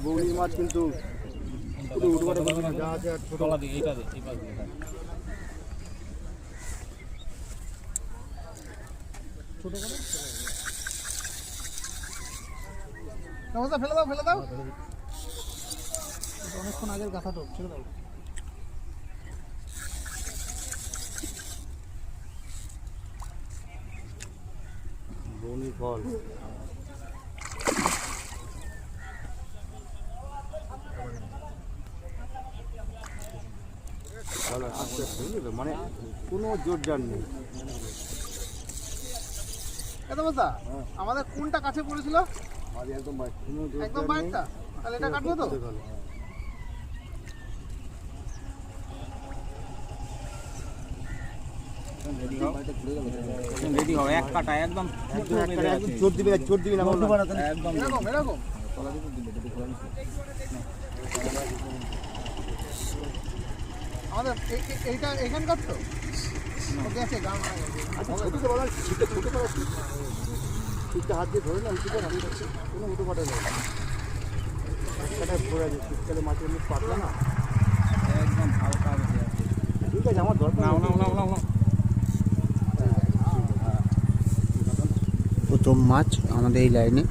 বৌনি মাছ কিন্তু উঠবাটা করবে না, যা আছে আর ছোট ছোট করে ফেলে দাও ফেলে দাও, অনেকক্ষণ আগের গাথা তো ছেড়ে দাও। বৌনি ফল মানে কোনো জোর জার নেই। আমাদের কোনটা কাছে পড়েছিল? একদম বাইরটা। তাহলে এটা কাটবো তো? রেডি হও, এক কাটা একদম চোর দিবি না একদম এরকম এরকম। আমাদের এইটা এখানকার তো ওকে আছে গান ঠিকটা হাত দিয়ে ধরে না উঁচু করে আমি যাচ্ছি, কোনো উঁচু পাটা নেই। পড়ে আছে শীতকালে মাছের মুখ পাতলা না, একদম হালকা ঠিক আছে আমার দরকার। প্রথম মাছ আমাদের এই লাইনে।